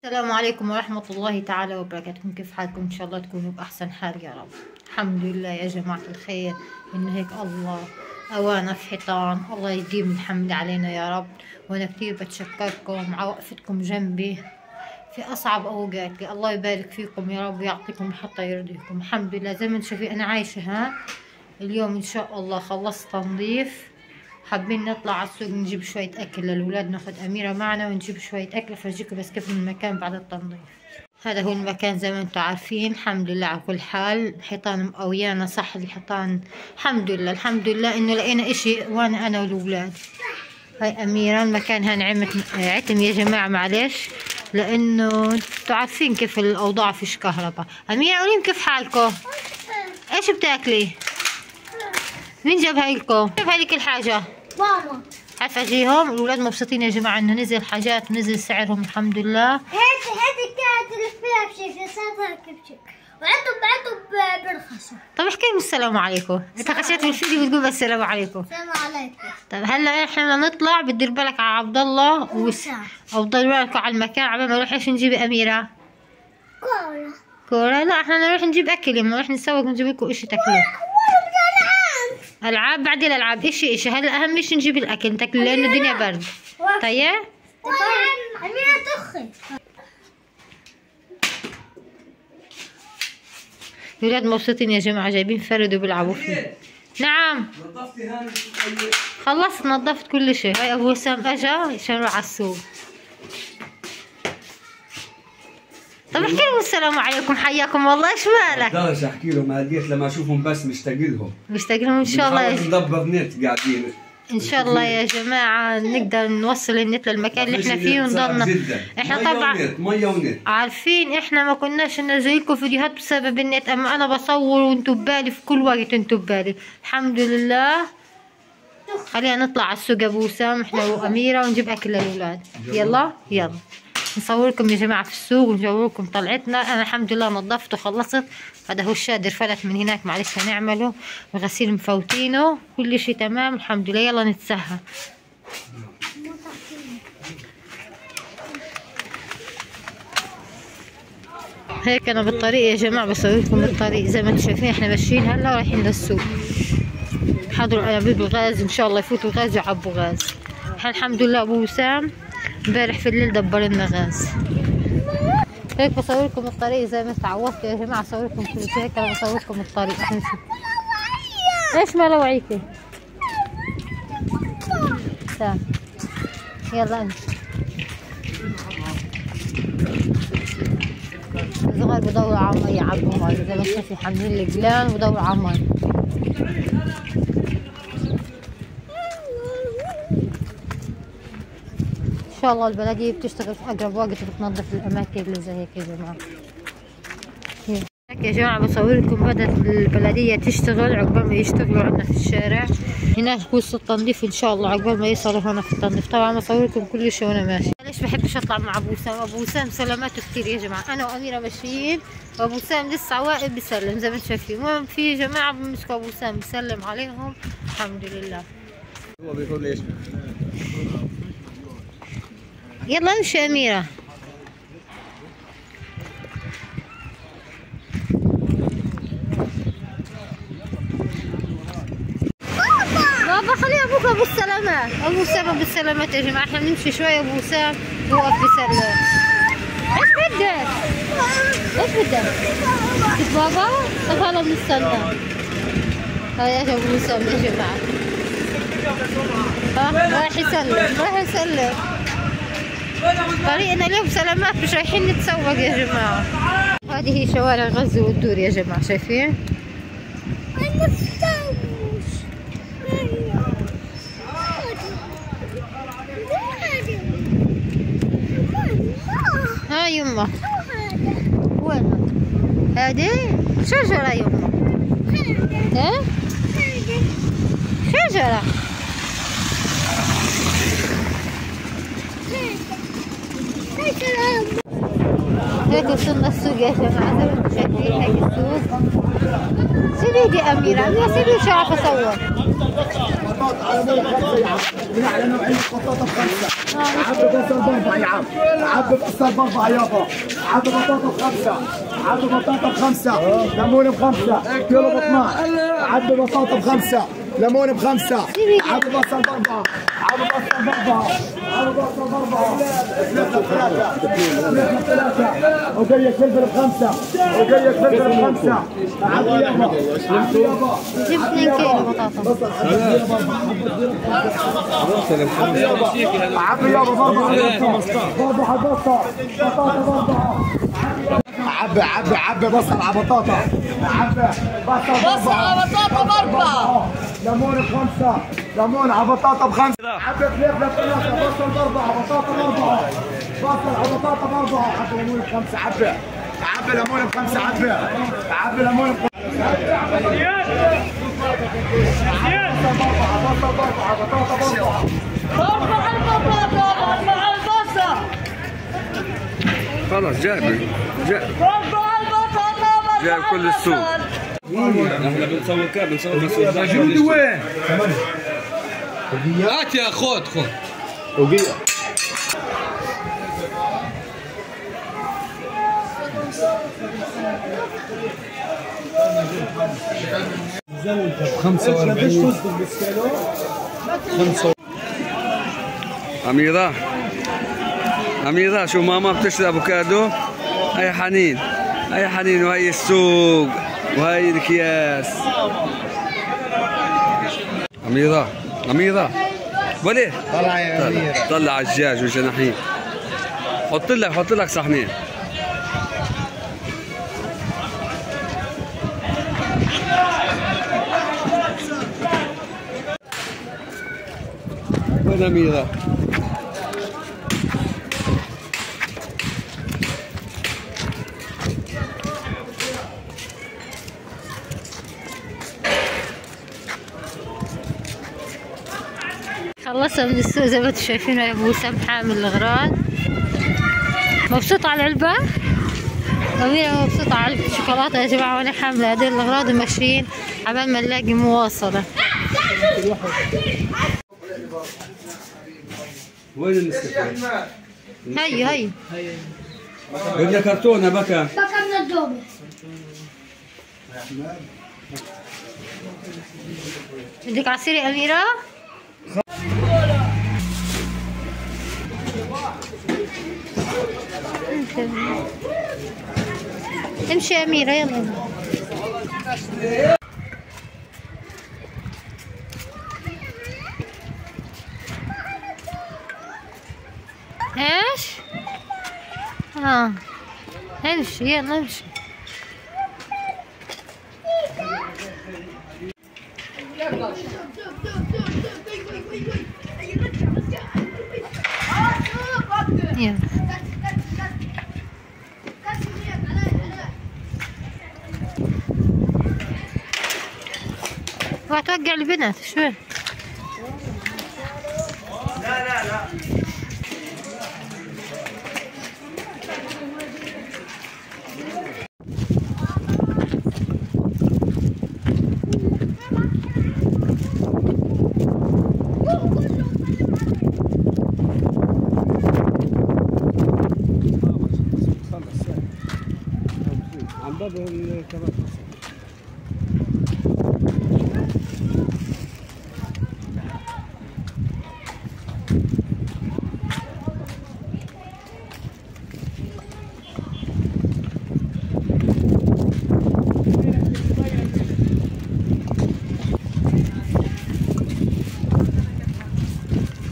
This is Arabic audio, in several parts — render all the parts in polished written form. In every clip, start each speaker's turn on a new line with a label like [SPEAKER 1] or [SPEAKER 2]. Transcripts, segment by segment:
[SPEAKER 1] السلام عليكم ورحمة الله تعالى وبركاته. كيف حالكم؟ إن شاء الله تكونوا بأحسن حال يا رب. الحمد لله يا جماعة الخير إن هيك الله أوانا في حيطان. الله يديم الحمد علينا يا رب. وأنا كتير بتشكركم على وقفتكم جنبي في أصعب أوقاتي. الله يبارك فيكم يا رب ويعطيكم حتى يرضيكم. الحمد لله زي ما انتم شايفين أنا عايشة ها. اليوم إن شاء الله خلصت تنظيف، حابين نطلع على السوق نجيب شوية أكل للولاد، ناخد أميرة معنا ونجيب شوية أكل. أفرجيكم بس كيف المكان بعد التنظيف. هذا هو المكان زي ما انتم عارفين. الحمد لله على كل حال. الحيطان مقويانا صح، الحيطان الحمد لله الحمد لله إنه لقينا إشي وأنا والولاد. هاي أميرة المكان هنعمت عتم يا جماعة معلش، لأنه انتوا عارفين كيف الأوضاع فيش كهرباء. أميرة قولين كيف حالكم؟ إيش بتاكلي؟ مين جابها لكم؟ جابها لك الحاجة؟
[SPEAKER 2] ماما.
[SPEAKER 1] عارفة اجيهم الولاد مبسوطين يا جماعة انه نزل حاجات ونزل سعرهم الحمد لله.
[SPEAKER 2] هذه كانت اللي فيها بشكل صارت كبشك وعندهم بالخصم.
[SPEAKER 1] طب احكي لهم السلام عليكم. انت خشيت بالفيديو بتقول بس السلام عليكم.
[SPEAKER 2] السلام عليكم.
[SPEAKER 1] طب هلا احنا بدنا نطلع، بدير بالك على عبد الله او بدير بالك على المكان عبال ما نروح ايش نجيب أميرة؟
[SPEAKER 2] كورة.
[SPEAKER 1] كورة؟ لا احنا نروح نجيب اكل، لما نروح نسوق نجيب لكم اشي تاكلوه. العاب بعدين الالعاب اشي هلا اهم شي نجيب الاكل تاكلوا لانه الدنيا برد. طيب
[SPEAKER 2] أميرة تخن.
[SPEAKER 1] الولاد مبسوطين يا جماعة جايبين فرد وبيلعبوا فيه. نعم
[SPEAKER 3] نظفتي هان؟
[SPEAKER 1] خلصت نظفت كل شيء. هاي ابو وسام اجا عشان نروح على السوق. طب احكي لهم السلام عليكم حياكم والله. ايش مالك؟
[SPEAKER 3] بقدرش احكي لهم، هديت لما اشوفهم بس مشتاق لهم.
[SPEAKER 1] مشتاق لهم ان شاء الله.
[SPEAKER 3] ندبر نت قاعدين
[SPEAKER 1] ان شاء الله يا جماعه نقدر نوصل النت للمكان اللي احنا فيه ونضلنا. احنا طبعا
[SPEAKER 3] ميه ونت
[SPEAKER 1] عارفين احنا ما كناش ننزل لكم فيديوهات بسبب النت، اما انا بصور وانتم ببالي في كل وقت، انتم ببالي الحمد لله. خلينا نطلع على السوق ابو وسام احنا واميره ونجيب اكل للاولاد. يلا يلا نصور لكم يا جماعه في السوق ونصور لكم طلعتنا. انا الحمد لله نظفت وخلصت. هذا هو الشادر فلت من هناك معلش هنعمله، الغسيل مفوتينه كل شيء تمام الحمد لله. يلا نتسهى. هيك انا بالطريق يا جماعه بصور لكم الطريق زي ما انتم شايفين. احنا ماشيين هلا رايحين للسوق. حضروا انابيب الغاز ان شاء الله يفوتوا غاز ويعبوا غاز. احنا الحمد لله ابو وسام امبارح في الليل دبر لنا غاز. هيك بصور لكم الطريق زي ما تعودتوا يا جماعه اصور لكم كل شيء. هيك انا بصور لكم الطريق. ايش ما لوعيكي؟ تعال يلا انت. الصغار بدوروا على مي يعبوا مي زي ما شايفين حاملين القلان وبدوروا على مي. ان شاء الله البلدية بتشتغل في اقرب وقت بتنظف الاماكن اللي زي هيك يا جماعة. هيك يا جماعة بصور لكم بدأت البلدية تشتغل عقبال ما يشتغلوا عندنا في الشارع. هناك كورس التنظيف ان شاء الله عقبال ما يصلوا هنا في التنظيف. طبعا بصور لكم كل شيء وانا ماشي. ليش بحبش اطلع مع ابو وسام؟ ابو وسام سلاماته كثير يا جماعة. انا واميرة ماشيين وابو وسام لسه واقف بيسلم زي ما انتم شايفين. المهم في جماعة بيمسكوا ابو وسام بيسلم عليهم الحمد لله.
[SPEAKER 3] هو بيقول لي ايش؟
[SPEAKER 1] يلا امشي يا أميرة. بابا خلي أبوك أبو السلامات. أبو وسام بالسلامات يا جماعة. احنا بنمشي شوية أبو وسام يوقف بيسلم. ايش بدك؟ ايش بدك؟ شوف بابا. طب هلا بنستنى. هاي اجى أبو وسام يا جماعة. رايح يسلم رايح يسلم. طريقنا اليوم سلامات مش رايحين نتسوق يا جماعة. هذه هي شوارع غزة والدور يا جماعة شايفين؟ ها يما وين هذه؟ شجرة يما. ها؟ شجرة. هيك وصلنا السوق يا جماعة زي ما انتم شايفين. هيك السوق. سيبي دي أميرة. أميرة سيبي مش عارفة أصور.
[SPEAKER 4] بطاطا على مول 5 يا عم. من على نوعية بطاطا ب5. عبي بصل ب4 يا عم. عبي بصل ب4 يابا. عبي بطاطا ب5. عبي بطاطا ب5. ليمون ب5. كيلو ب12. عبي بطاطا ب5. ليمون ب5. عبي بصل ب4. عبي بصل ب4. عبي بصل ب4. 3 وقرية فلفل ب5. وقرية فلفل ب5. عبي يابا. عبي يابا.
[SPEAKER 1] جيب 2 كيلو بطاطا.
[SPEAKER 4] عبي يابا برضه على البصل. بطاطا برضه. عبي بصل على بطاطا. عبي بصل على بطاطا ب4. ليمون ب5. ليمون على بطاطا ب5. عبي فلفل ب3. بصل ب4. بطاطا ب4. بصل على بطاطا ب4. عبي ليمون ب5. عبي ليمون ب5. عبي ليمون ب5.
[SPEAKER 3] خلاص جاب كل السوق. احنا بنصور كاب بنصور بس
[SPEAKER 4] وين؟
[SPEAKER 3] هات يا خذ
[SPEAKER 4] وقية
[SPEAKER 3] أميرة شو ماما بتشتري أفوكادو؟ هاي حنين وهي السوق وهي الأكياس. أميرة وليه؟
[SPEAKER 4] طلع يا أميرة.
[SPEAKER 3] طلع الدجاج والجناحين. حط لك صحنين. وين أميرة؟
[SPEAKER 1] خلصنا من السوق زي ما انتم شايفين. يا ابو وسام حامل الاغراض. مبسوط على العلبة. أميرة مبسوطة على علبة الشوكولاتة يا جماعة، وانا حاملة هذه الاغراض وماشيين عبال ما نلاقي مواصلة.
[SPEAKER 3] وين النسكافيه؟
[SPEAKER 1] هي
[SPEAKER 3] بدنا كرتونة بكى.
[SPEAKER 2] من الدوبة.
[SPEAKER 1] بدك عصير يا أميرة؟ امشي يا أميرة يلا. ايش؟ امشي يلا امشي. يلا وهتوقع البنات شوي. لا
[SPEAKER 3] عن باب الكباب.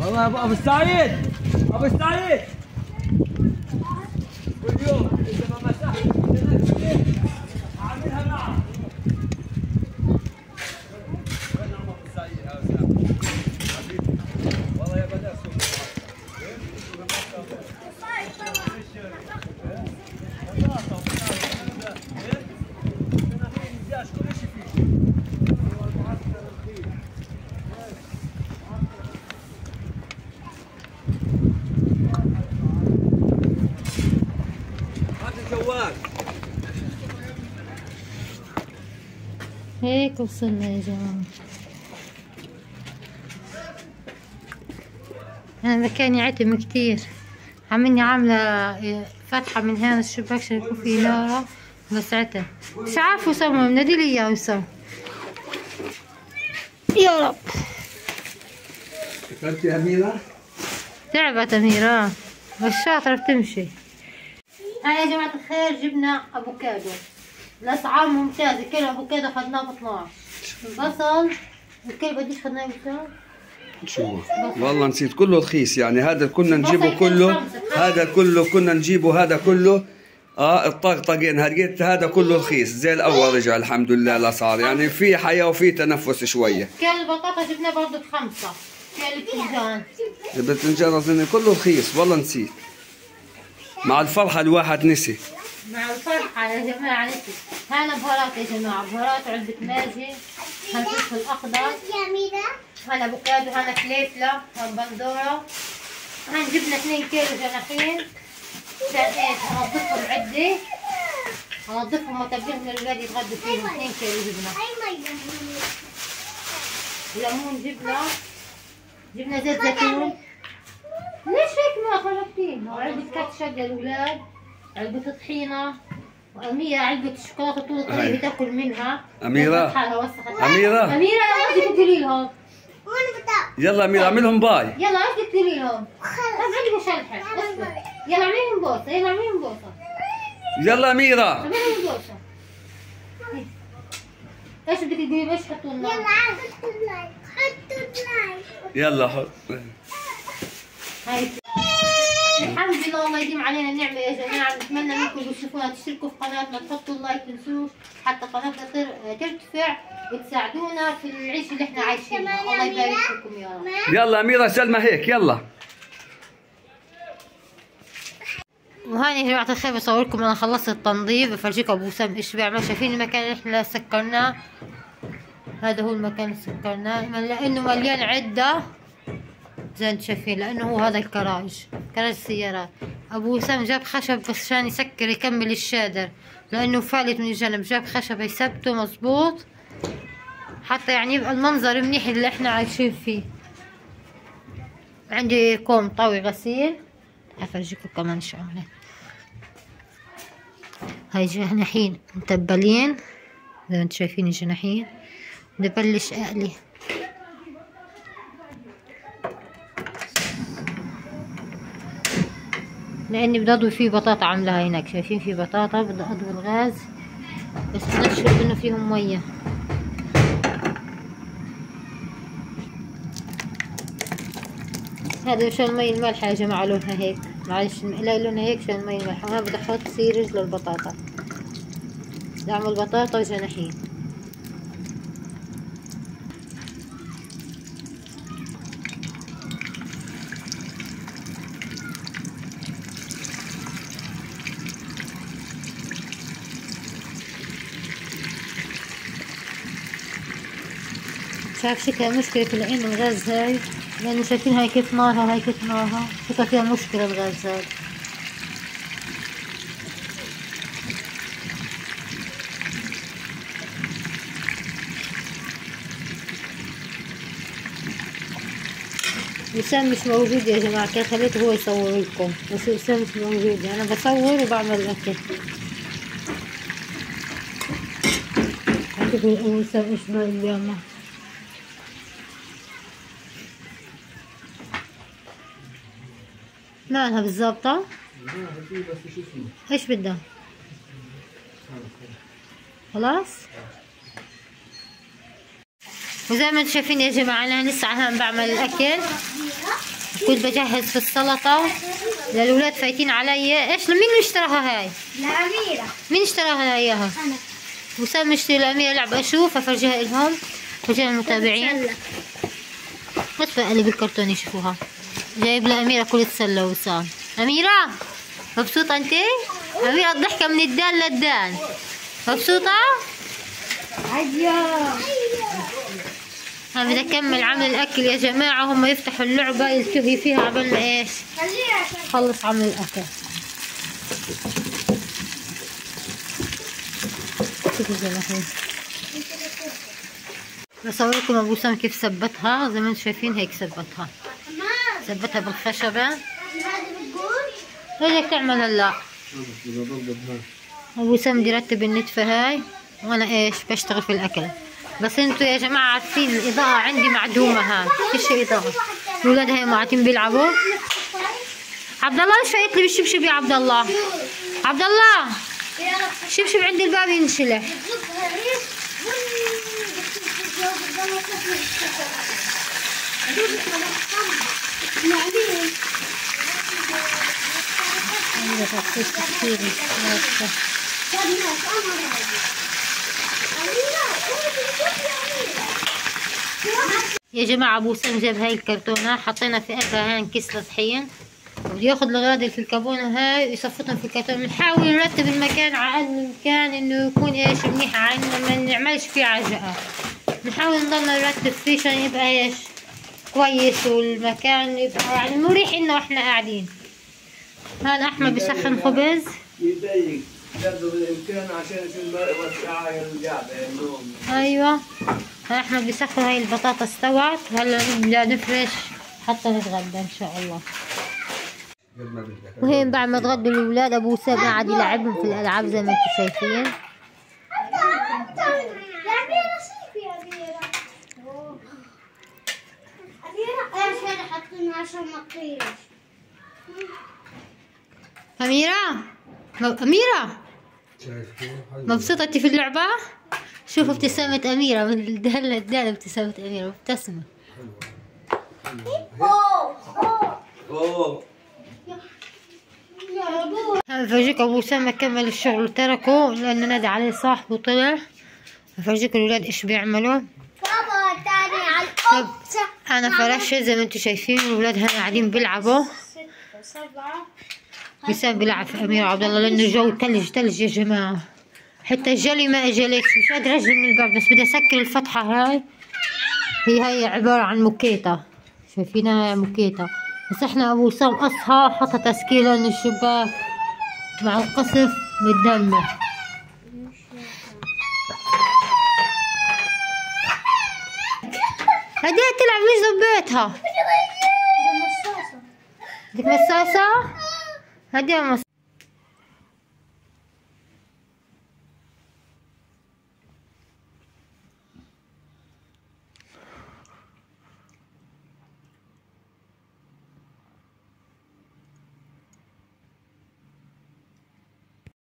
[SPEAKER 5] والله ابو السعيد كل يوم اذا ما مسحت اعملها معه. وين عم ابو السعيد يا اسامه؟ حبيبي والله يا بدر
[SPEAKER 1] هيك وصلنا يا جماعة. أنا مكاني عتم كتير، عملني عاملة فتحة من هنا الشباك عشان يكون فيه نارة، بس عتم. مش عارفة وسام مناديلي إياه وسام. يا رب.
[SPEAKER 3] شكرت يا أميرة؟
[SPEAKER 1] تعبت أميرة بس شاطرة بتمشي. هاي يا جماعة الخير جبنا أفوكادو، الأسعار ممتازة. كيلو أفوكادو أخدناه ب 12. البصل الكيلو قديش خدناه بكام؟
[SPEAKER 3] شو والله نسيت، كله رخيص يعني. هذا كنا نجيبه كله، هذا كله كنا نجيبه، هذا كله الطقطقين هلقيت هذا كله رخيص زي الاول. رجع الحمد لله الاسعار يعني في حياه وفي تنفس شويه.
[SPEAKER 1] كيلو البطاطا جبناه برضه ب5. كيلو البتنجان،
[SPEAKER 3] البتنجان اظن كله رخيص والله نسيت. مع الفرحه الواحد نسي.
[SPEAKER 1] مع الفرحة يا جماعة نسي. هنا بهارات يا جماعة، بهارات علبة ماجي، هنا فلفل أخضر، هنا أفوكادو، هنا فليفلة، هنا بندورة، هنا جبنا 2 كيلو جناحين. عشان ايش؟ هنضفهم عدة، هنضفهم واتبلهم للولاد يتغدوا فيهم. 2 كيلو جبنا. ليمون جبنا زيت زيتون. ليش هيك ما خربتين؟ وعلبة كاتشب للولاد، علبة طحينة، وأميرة علبة الشوكولاتة طول الطريق بتاكل منها.
[SPEAKER 3] أميرة
[SPEAKER 1] أميرة ايش بدك تقولي لهم؟
[SPEAKER 3] يلا أميرة اعملهم باي.
[SPEAKER 1] يلا ايش بدك تقولي لهم؟ عندي مشلحة. يلا اعمليهم بوسة، يلا اعمليهم بوسة.
[SPEAKER 3] يلا أميرة
[SPEAKER 1] اعمليهم بوسة. ايش بدك تقولي؟ ايش حطوا لنا؟
[SPEAKER 2] يلا حطوا اللايك، حطوا اللايك.
[SPEAKER 3] يلا حط.
[SPEAKER 1] هاي الحمد لله، الله يديم علينا النعمة يا جماعة. نتمنى منكم تشوفونا، تشتركوا في قناتنا، تحطوا اللايك، تنسوش حتى قناتنا ترتفع وتساعدونا في العيش اللي احنا عايشينه. الله يبارك فيكم يا رب.
[SPEAKER 3] يلا أميرة سلمى هيك يلا.
[SPEAKER 1] وهاني يا جماعة الخير بصور لكم انا خلصت التنظيف، بفرجيكم ابو وسام ايش بيعمل. شايفين المكان اللي احنا سكرناه؟ هذا هو المكان اللي سكرناه، لانه مليان عدة زي ما انتم شايفين، لانه هو هذا كراج السيارات. ابو وسام جاب خشب بس عشان يسكر يكمل الشادر، لانه فالت من الجنب. جاب خشب يثبته مظبوط حتى يعني يبقى المنظر منيح اللي احنا عايشين فيه. عندي كوم طاوي غسيل، هفرجيكم كمان شو عملت. هاي جناحين متبلين زي ما انتم شايفين الجناحين. ببلش اقلي. لاني بدي اضوي فيه بطاطا عاملاها هناك، شايفين في بطاطا بدي اضوي الغاز بس بنشرب انه فيهم ميه. هذا مشان المي المالحة يا جماعة لونها هيك، معلش لا لونها هيك عشان المي المالحة. وهنا بدي احط سيرج للبطاطا، بدي اعمل بطاطا وجناحين. شايف شكلها مشكلة في العين الغاز هاي، لأنه شايفين هاي كيف نارها، هاي كيف نارها، شكلها فيها مشكلة الغاز هاي. وسام مش موجود يا جماعة، كان خليته هو يصور لكم، بس وسام مش موجود، أنا بصور وبعمل الأكل. شوفوا وسام إيش بال اليوم. مالها بالظبطة؟ ايش بدها؟ خلاص؟ وزي ما انتم شايفين يا جماعة انا لسه عم بعمل الاكل، كنت بجهز في السلطة للولاد فايتين علي. ايش مين اللي اشتراها هاي؟
[SPEAKER 2] لأميرة.
[SPEAKER 1] مين اشتراها اياها؟
[SPEAKER 2] أنا.
[SPEAKER 1] وسام مشتري لأميرة لعبة، اشوف افرجيها لهم، افرجيها المتابعين بس بقلب الكرتون يشوفوها. جايب لأميرة كل تسلى وسام. أميرة مبسوطة أنت؟ أميرة الضحكة من الدان للدان. مبسوطة؟
[SPEAKER 2] أيوه.
[SPEAKER 1] أنا بدي أكمل عمل الأكل يا جماعة، هم يفتحوا اللعبة يلتهي فيها عبال ما إيش؟ خلص عمل الأكل. شوفوا الجناحين. بصور لكم أبو سام كيف ثبتها، زي ما انتم شايفين هيك ثبتها. ثبتها بالخشبة.
[SPEAKER 2] هذا بتقول
[SPEAKER 1] بدك تعمل هلا. ابو سام بده يرتب النتفة هاي، وانا ايش بشتغل في الاكل. بس انتوا يا جماعة عارفين الاضاءة عندي معدومة هاي، فيش اضاءة. الولاد هاي قاعدين بيلعبوا. عبد الله ليش فايت لي بالشبشب يا عبد الله؟ عبد الله شبشب عند الباب ينشلح. يا جماعة ابو سام جاب هاي الكرتونة، حطينا في قلبها هاي كيس طحين، وبده ياخذ الاغراض اللي في الكربونة هاي ويصفطهم في الكرتون. بنحاول نرتب المكان على قد الامكان انه يكون ايش منيح عنا، ما نعملش فيه عجقة. بنحاول نضلنا نرتب فيه عشان يبقى ايش كويس، والمكان يبقى يعني مريح لنا واحنا قاعدين. هذا احمد بيسخن خبز.
[SPEAKER 3] يضيق قدر الامكان عشان يكون وسعة القعدة النوم.
[SPEAKER 1] ايوه احمد بيسخن. هاي البطاطا استوت، هلا نبدا نفرش حتى نتغدى ان شاء الله. وهين بعد ما تغدوا الاولاد ابو سام قاعد يلعبهم في الالعاب زي ما انتم شايفين. أميرة مبسوطة انت في اللعبة؟ شوفوا ابتسامة أميرة من الدالة، ابتسامة أميرة مبتسمة. هفرجيكم ابو سام كمل الشغل وتركه لانه نادى عليه صاحبه وطلع. هفرجيكم الولاد ايش بيعملوا.
[SPEAKER 2] بابا تاني على الأوبسة.
[SPEAKER 1] انا فرشت زي ما انتم شايفين، الولاد هنا قاعدين بيلعبوا.
[SPEAKER 2] 6 7
[SPEAKER 1] وسام بيلعب في امير وعبد الله لانه الجو ثلج يا جماعه. حتى الجلي ما اجلكش، مش قادره اجي من الباب، بس بدي اسكر الفتحه هاي. هي عباره عن موكيته، شايفينها موكيته. بس احنا ابو سام قصها حطها تسكير لان الشباك مع القصف متدمر. هديت تلعب ليش ضبيتها؟ بدك مصاصة؟ هديها مصاصة.